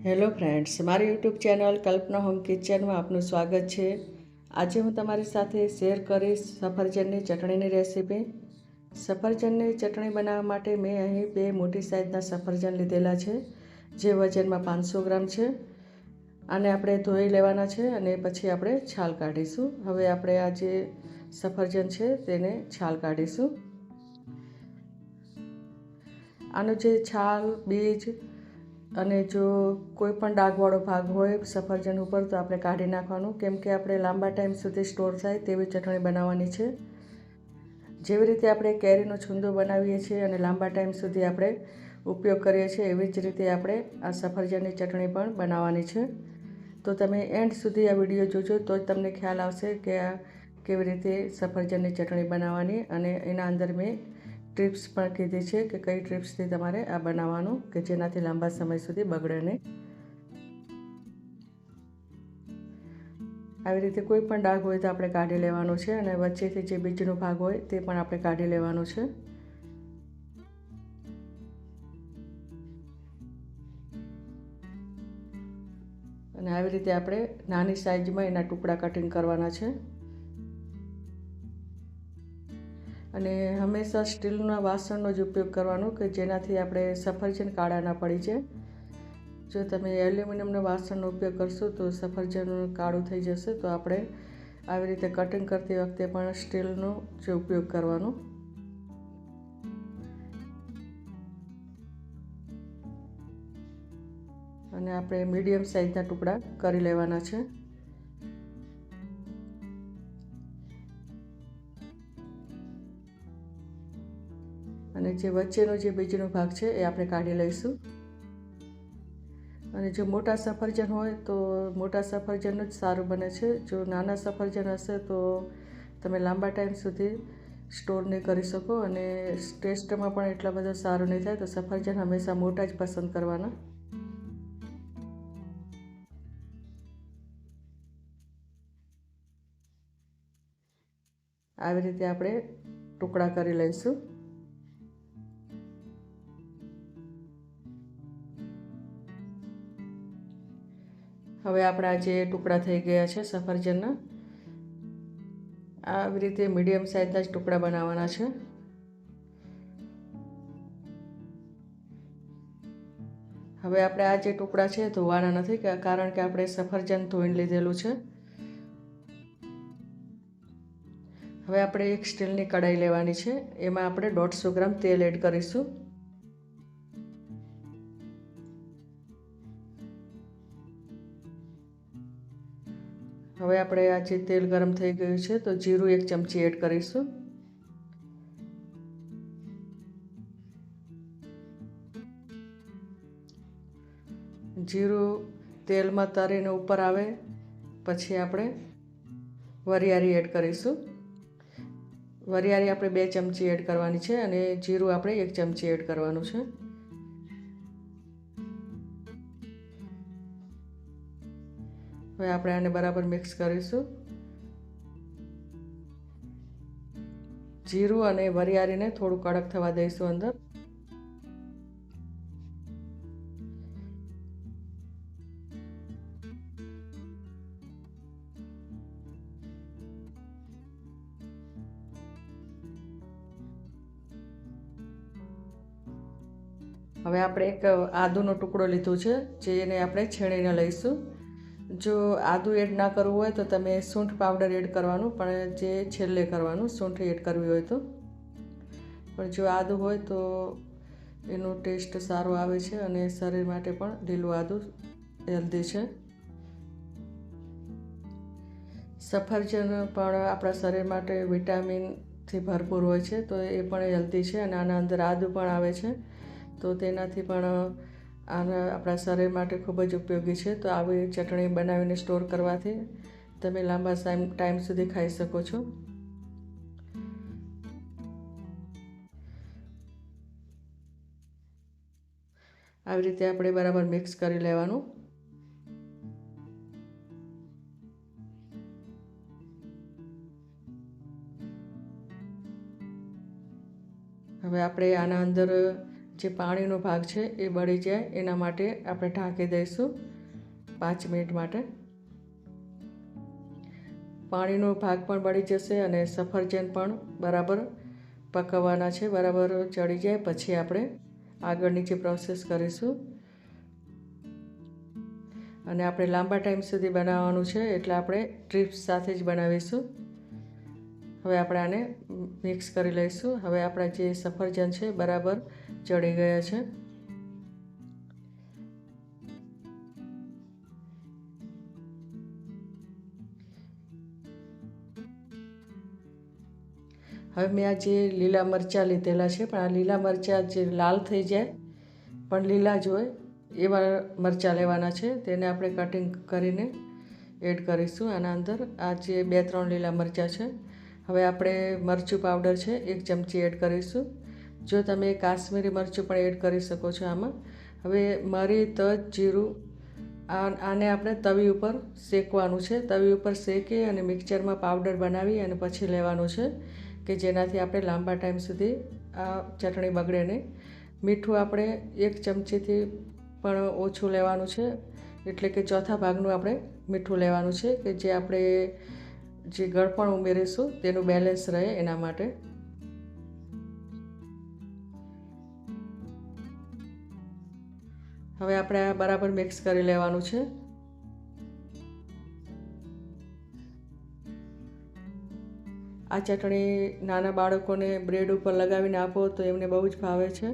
Hello friends, મારી YouTube channel કલ્પના home કિચનમાં આપનું સ્વાગત છે। આજે હું તમારી સાથે શેર કરીશ સફરજનની ચટણીની રેસીપી। સફરજનની ચટણી બનાવવા માટે મેં અહીં 2 મોટી સાઇઝના સફરજન લીધેલા છે, જે વજનમાં 500 ગ્રામ છે। આને આપણે ધોઈ લેવાના છે અને પછી આપણે છાલ કાઢીશું। હવે આપણે આ જે સફરજન છે તેને છાલ કાઢીશું। આનો જે છાલ, બીજ અને જો કોઈ પણ ડાઘવાળો ભાગ હોય સફરજન ઉપર તો આપણે કાઢી નાખવાનું, કેમ કે આપણે લાંબા ટાઈમ સુધી સ્ટોર થાય તેવી ચટણી બનાવવાની છે। જેવી રીતે આપણે કેરીનો છુંદો બનાવીએ છીએ અને લાંબા ટાઈમ સુધી આપણે ઉપયોગ કરીએ છીએ, એવી જ રીતે આપણે આ સફરજનની ચટણી પણ બનાવવાની છે। તો તમે એન્ડ સુધી આ વિડીયો જોજો તો જ તમને ખ્યાલ આવશે કે આ કેવી રીતે સફરજનની ચટણી બનાવવાની, અને એના અંદર મેં ટિપ્સ પણ કીધી છે કે કઈ ટિપ્સથી તમારે આ બનાવવાનું કે જેનાથી લાંબા સમય સુધી બગડે નહીં। આવી રીતે કોઈ પણ ડાઘ હોય તો આપણે કાઢી લેવાનો છે, અને વચ્ચેથી જે બીજનો ભાગ હોય તે પણ આપણે કાઢી લેવાનો છે। અને આવી રીતે આપણે નાની સાઈઝમાં એના ટુકડા કટિંગ કરવાના છે। અને હંમેશા સ્ટીલના વાસણનો જ ઉપયોગ કરવાનો કે જેનાથી આપણે સફરજન કાળા ના પડી જાય। જો તમે એલ્યુમિનિયમના વાસણનો ઉપયોગ કરશો તો સફરજન કાળું થઈ જશે। તો આપણે આવી રીતે કટિંગ કરતી વખતે પણ સ્ટીલનો જ ઉપયોગ કરવાનો। અને આપણે મીડિયમ સાઈઝના ટુકડા કરી લેવાના છે। અને જે વચ્ચેનો જે બીજનો ભાગ છે એ આપણે કાઢી લઈશું। અને જો મોટા સફરજન હોય તો મોટા સફરજનનું જ સારું બને છે। જો નાના સફરજન હશે તો તમે લાંબા ટાઈમ સુધી સ્ટોર નહીં કરી શકો અને ટેસ્ટમાં પણ એટલા બધા સારું નહીં થાય। તો સફરજન હંમેશા મોટા જ પસંદ કરવાના। આવી રીતે આપણે ટુકડા કરી લઈશું। હવે આપણા જે ટુકડા થઈ ગયા છે સફરજનના, આવી રીતે મીડિયમ સાઈઝના જ ટુકડા બનાવવાના છે। હવે આપણે આ જે ટુકડા છે ધોવાના નથી, કારણ કે આપણે સફરજન ધોઈને લીધેલું છે। હવે આપણે એક સ્ટીલની કઢાઈ લેવાની છે, એમાં આપણે 150 ગ્રામ તેલ એડ કરીશું। હવે આપણે આ જે તેલ ગરમ થઈ ગયું છે તો જીરું 1 ચમચી એડ કરીશું। જીરું તેલમાં તરીને ઉપર આવે પછી આપણે વરિયાળી એડ કરીશું। વરિયાળી આપણે 2 ચમચી એડ કરવાની છે અને જીરું આપણે 1 ચમચી એડ કરવાનું છે। હવે આપણે આને બરાબર મિક્સ કરીશું। જીરું અને વરિયાળીને થોડું કડક થવા દઈશું અંદર। હવે આપણે એક આદુનો ટુકડો લીધો છે, જેને આપણે છીણીને લઈશું। જો આદુ એડ ના કરવું હોય તો તમે સૂંઠ પાવડર એડ કરવાનું, પણ જે છેલ્લે કરવાનું સૂંઠ એડ કરવી હોય તો। પણ જો આદુ હોય તો એનો ટેસ્ટ સારો આવે છે અને શરીર માટે પણ લીલું આદુ હેલ્ધી છે। સફરજન પણ આપણા શરીર માટે વિટામિનથી ભરપૂર હોય છે, તો એ પણ હેલ્ધી છે। અને આના અંદર આદુ પણ આવે છે, તો તેનાથી પણ આપણા શરીર માટે ખૂબ જ ઉપયોગી છે। તો આવી ચટણી બનાવીને સ્ટોર કરવાથી તમે લાંબા ટાઈમ સુધી ખાઈ શકો છો। આવી રીતે આપણે બરાબર મિક્સ કરી લેવાનું। હવે આપણે આના અંદર જે પાણીનો ભાગ છે એ બળી જાય એના માટે આપણે ઢાંકી દઈશું 5 મિનિટ માટે. પાણીનો ભાગ પણ બળી જશે અને સફરજન પણ બરાબર પકવવાના છે. બરાબર ચડી જાય પછી આપણે આગળની જે પ્રોસેસ કરીશું. અને આપણે લાંબા ટાઈમ સુધી બનાવવાનું છે એટલે આપણે ટ્રીપ્સ સાથે જ બનાવીશું. હવે આપણે આને મિક્સ કરી લઈશું. હવે આપણા જે સફરજન છે બરાબર ચડી ગયા છે. હવે મેં આ જે લીલા મરચાં લીધેલા છે, પણ આ લીલા મરચાં જે લાલ થઈ જાય પણ લીલા જ હોય એવા મરચાં લેવાના છે. તેને આપણે કટિંગ કરીને એડ કરીશું આના અંદર. આ જે 2-3 લીલા મરચાં છે. હવે આપણે મરચું પાવડર છે 1 ચમચી એડ કરીશું. જો તમે કાશ્મીરી મરચું પણ એડ કરી શકો છો આમાં. હવે મરી, તજ, જીરું આને આપણે તવી ઉપર શેકવાનું છે. તવી ઉપર શેકી અને મિક્સચરમાં પાવડર બનાવી અને પછી લેવાનું છે કે જેનાથી આપણે લાંબા ટાઈમ સુધી આ ચટણી બગડે નહીં. મીઠું આપણે 1 ચમચીથી પણ ઓછું લેવાનું છે, એટલે કે ચોથા ભાગનું આપણે મીઠું લેવાનું છે કે જે આપણે જે ગળપણ ઉમેરીશું તેનું બેલેન્સ રહે એના માટે. હવે આપણે આ બરાબર મિક્સ કરી લેવાનું છે. આ ચટણી નાના બાળકોને બ્રેડ ઉપર લગાવીને આપો તો એમને બહુ જ ભાવે છે.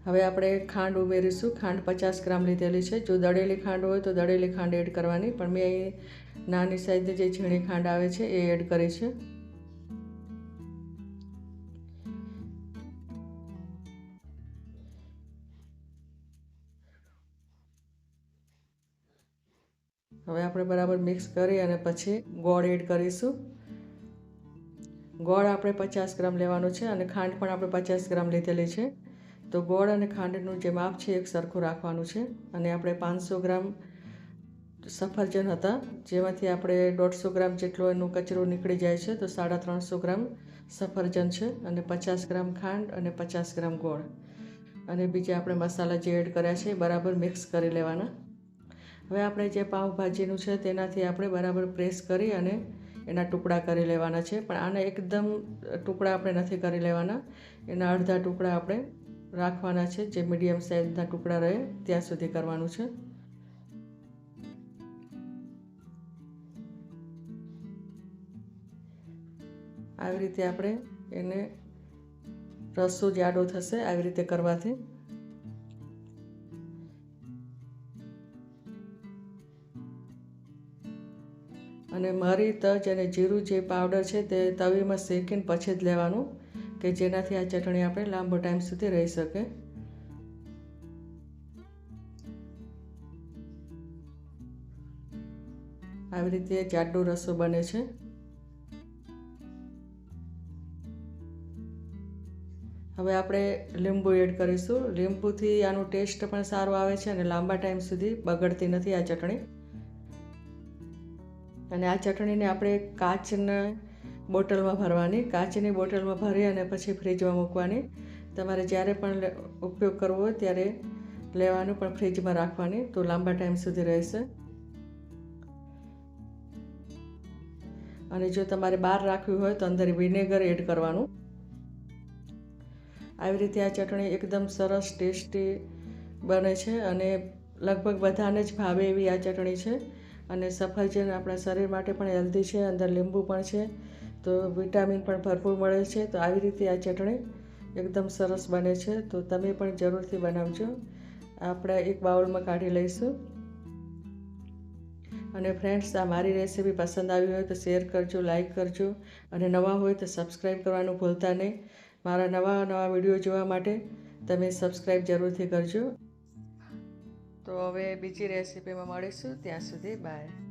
હવે આપણે ખાંડ ઉમેરીશું. ખાંડ 50 ગ્રામ લીધેલી છે. જો દળેલી ખાંડ હોય તો દળેલી ખાંડ એડ કરવાની, પણ મેં અહીં નાની સાઈઝની જે ઝીણી ખાંડ આવે છે એ એડ કરી છે. હવે આપણે બરાબર મિક્સ કરી અને પછી ગોળ એડ કરીશું. ગોળ આપણે 50 ગ્રામ લેવાનો છે અને ખાંડ પણ આપણે 50 ગ્રામ લીધેલી છે. તો ગોળ અને ખાંડનું જે માપ છે એક સરખું રાખવાનું છે. અને આપણે 500 ગ્રામ સફરજન હતા જેમાંથી આપણે 150 ગ્રામ જેટલો એનો કચરો નીકળી જાય છે, તો 350 ગ્રામ સફરજન છે અને 50 ગ્રામ ખાંડ અને 50 ગ્રામ ગોળ અને બીજા આપણે મસાલા જે એડ કર્યા છે બરાબર મિક્સ કરી લેવાના. હવે આપણે જે પાઉંભાજીનું છે તેનાથી આપણે બરાબર પ્રેસ કરી અને એના ટુકડા કરી લેવાના છે, પણ આના એકદમ ટુકડા આપણે નથી કરી લેવાના. એના અડધા ટુકડા આપણે રાખવાના છે, જે મીડિયમ સાઇઝના ટુકડા રહે ત્યાં સુધી કરવાનું છે. આવી રીતે આપણે એને રસો જાડો થશે આવી રીતે કરવાથી. અને મરી, તજ અને જીરું જે પાવડર છે તે તવીમાં શેકીને પછી જ લેવાનું કે જેનાથી આ ચટણી આપણે લાંબો ટાઈમ સુધી રહી શકે. આવી રીતે જાડો રસો બને છે. હવે આપણે લીંબુ એડ કરીશું. લીંબુથી આનું ટેસ્ટ પણ સારો આવે છે અને લાંબા ટાઈમ સુધી બગડતી નથી આ ચટણી. અને આ ચટણીને આપણે કાચના બોટલમાં ભરવાની. કાચની બોટલમાં ભરી અને પછી ફ્રીજમાં મૂકવાની. તમારે જ્યારે પણ ઉપયોગ કરવો હોય ત્યારે લેવાનું, પણ ફ્રીજમાં રાખવાની તો લાંબા ટાઈમ સુધી રહેશે. અને જો તમારે બહાર રાખવી હોય તો અંદર વિનેગર એડ કરવાનું. આવી રીતે આ ચટણી એકદમ સરસ ટેસ્ટી બને છે અને લગભગ બધાને જ ભાવે એવી આ ચટણી છે. અને સફરજન આપણા શરીર માટે પણ હેલ્ધી છે, અંદર લીંબુ પણ છે તો વિટામિન પણ ભરપૂર મળે છે. તો આવી રીતે આ ચટણી એકદમ સરસ બને છે, તો તમે પણ જરૂરથી બનાવજો. આપણે એક બાઉલમાં કાઢી લઈશું. અને ફ્રેન્ડ્સ, આ મારી રેસીપી પસંદ આવી હોય તો શેર કરજો, લાઈક કરજો અને નવા હોય તો સબસ્ક્રાઈબ કરવાનું ભૂલતા નહીં. મારા નવા વિડીયો જોવા માટે તમે સબસ્ક્રાઈબ જરૂરથી કરજો. તો હવે બીજી રેસીપીમાં મળીશું. ત્યાં સુધી બાય.